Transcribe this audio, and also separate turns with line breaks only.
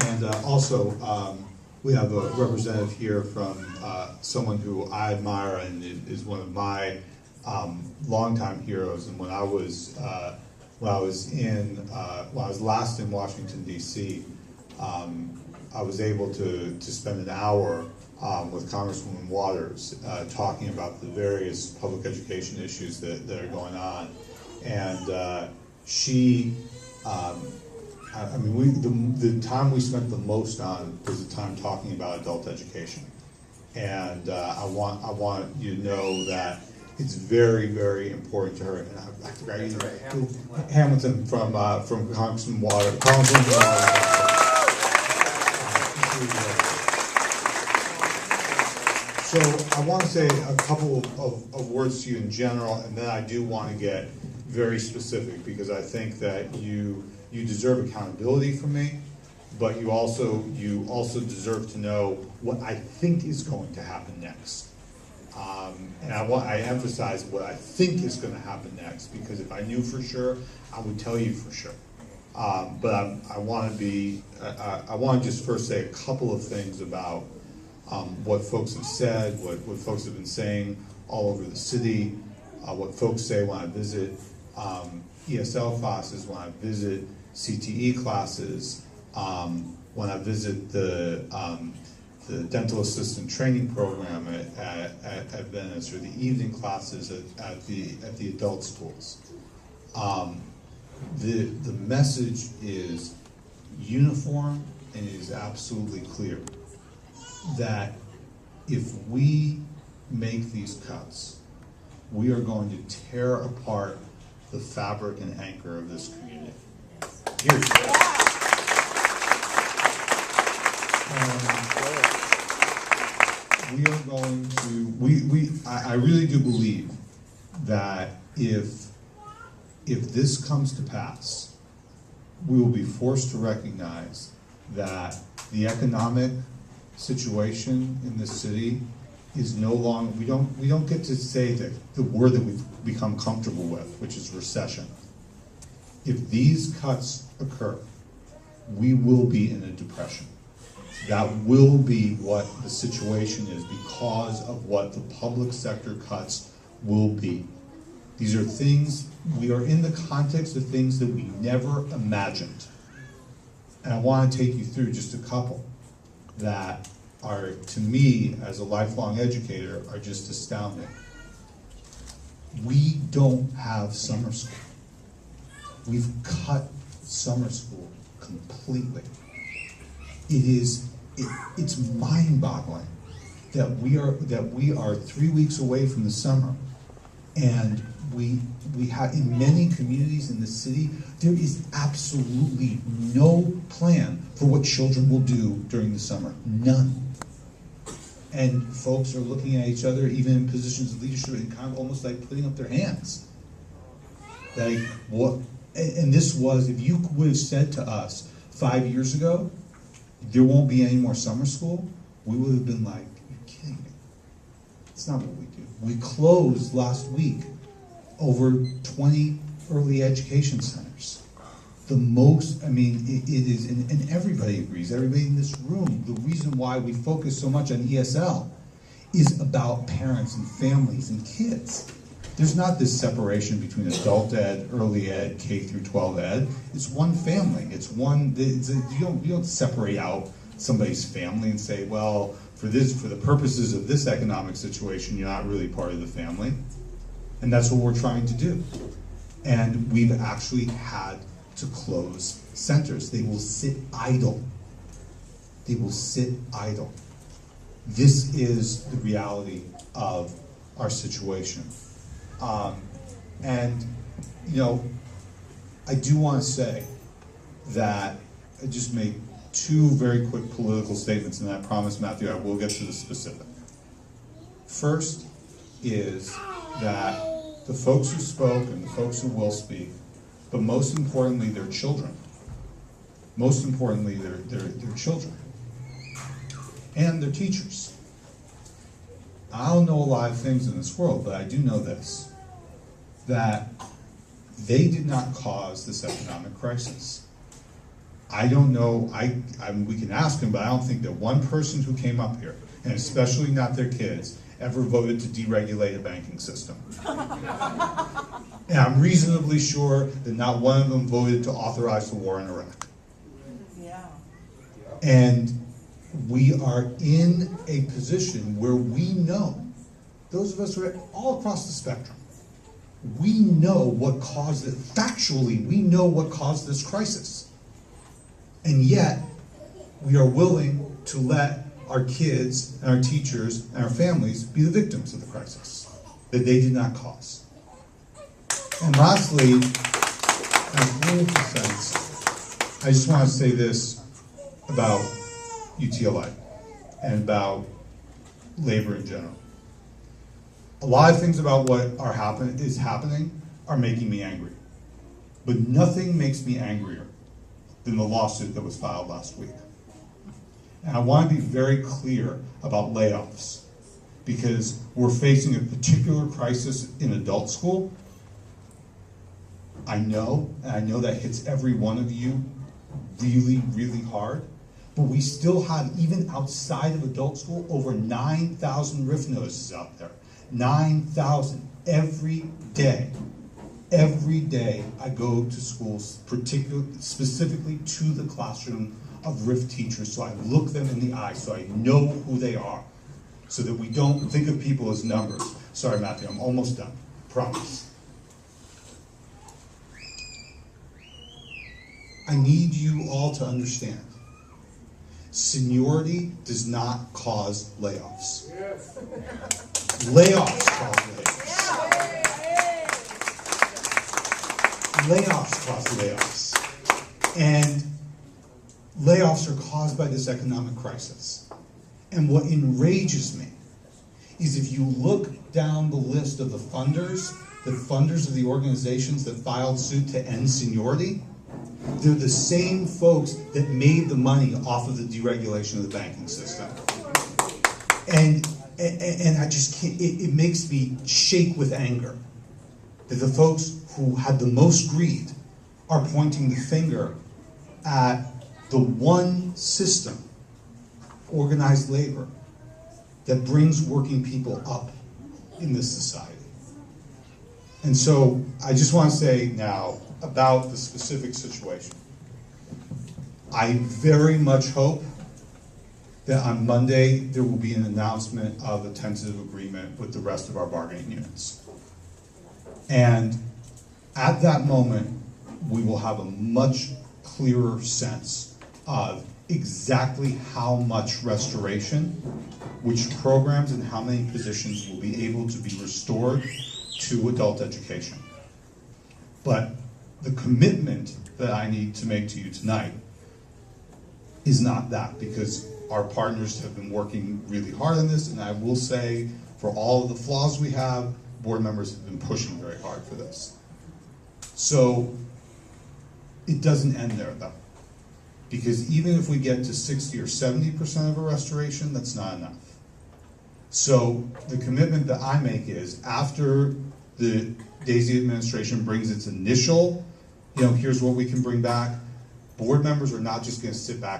And also, we have a representative here from someone who I admire and is one of my longtime heroes. And when I was last in Washington D.C., I was able to spend an hour with Congresswoman Waters talking about the various public education issues that are going on, and she. The time we spent the most on was the time talking about adult education, and I want you to know that it's very, very important to her. And I forgot Hamilton from Congressman Waters. So I want to say a couple of words to you in general, and then I do want to get very specific because I think that you deserve accountability from me, but you also deserve to know what I think is going to happen next. And I emphasize what I think is going to happen next, because if I knew for sure, I would tell you for sure. But I want to just first say a couple of things about what folks have said, what folks have been saying all over the city, what folks say when I visit ESL classes, when I visit CTE classes, when I visit the dental assistant training program at Venice, or the evening classes at the adult schools. The message is uniform and it is absolutely clear that if we make these cuts, we are going to tear apart the fabric and anchor of this community. Here's we are going to, I really do believe that if this comes to pass, we will be forced to recognize that the economic situation in this city is no longer, we don't get to say that the word that we've become comfortable with, which is recession. If these cuts occur, we will be in a depression. That will be what the situation is because of what the public sector cuts will be. These are things, we are in the context of things that we never imagined. And I want to take you through just a couple that are, to me, as a lifelong educator, are just astounding. We don't have summer school. We've cut summer school completely. It's mind-boggling that we are 3 weeks away from the summer, and we have, in many communities in the city, there is absolutely no plan for what children will do during the summer. None. And folks are looking at each other, even in positions of leadership, and kind of almost like putting up their hands. Like, what? And this was, if you would have said to us 5 years ago, there won't be any more summer school, we would have been like, you're kidding me. It's not what we do. We closed last week over 20 early education centers. The most, it is, and everybody agrees, everybody in this room, the reason why we focus so much on ESL is about parents and families and kids. There's not this separation between adult ed, early ed, K through 12 ed. It's one family. You don't separate out somebody's family and say, well, for the purposes of this economic situation, you're not really part of the family. And that's what we're trying to do. And we've actually had to close centers. They will sit idle. They will sit idle. This is the reality of our situation. I do want to say that I just made two very quick political statements, and I promise, Matthew, I will get to the specific. First is that the folks who spoke and the folks who will speak, but most importantly, their children. Most importantly, their children and their teachers. I don't know a lot of things in this world, but I do know this, that they did not cause this economic crisis. I don't know, I mean, we can ask them, but I don't think that one person who came up here, and especially not their kids, ever voted to deregulate a banking system. And I'm reasonably sure that not one of them voted to authorize the war in Iraq.
Yeah.
And we are in a position where we know, those of us who are all across the spectrum, we know what caused it, factually, we know what caused this crisis. And yet, we are willing to let our kids and our teachers and our families be the victims of the crisis that they did not cause. And lastly, in a political sense, I just want to say this about UTLA and about labor in general. A lot of things about what is happening are making me angry. But nothing makes me angrier than the lawsuit that was filed last week. And I want to be very clear about layoffs, because we're facing a particular crisis in adult school. I know, and I know that hits every one of you really, really hard, but we still have, even outside of adult school, over 9,000 RIF notices out there. 9,000 every day. Every day I go to schools, specifically to the classroom of RIF teachers, so I look them in the eye, so I know who they are, so that we don't think of people as numbers. Sorry, Matthew, I'm almost done. Promise. I need you all to understand, seniority does not cause layoffs. Yes. Layoffs cause layoffs. Layoffs cause layoffs. And layoffs are caused by this economic crisis. And what enrages me is if you look down the list of the funders of the organizations that filed suit to end seniority, they're the same folks that made the money off of the deregulation of the banking system. And I just can't, it makes me shake with anger that the folks who had the most greed are pointing the finger at the one system, organized labor, that brings working people up in this society. And so I just want to say now about the specific situation. I very much hope that on Monday there will be an announcement of a tentative agreement with the rest of our bargaining units. And at that moment, we will have a much clearer sense of exactly how much restoration, which programs and how many positions will be able to be restored to adult education. But the commitment that I need to make to you tonight is not that, because our partners have been working really hard on this, and I will say, for all of the flaws we have, board members have been pushing very hard for this. So it doesn't end there though, because even if we get to 60 or 70% of a restoration, that's not enough. So the commitment that I make is, after the Daisy administration brings its initial, here's what we can bring back, board members are not just going to sit back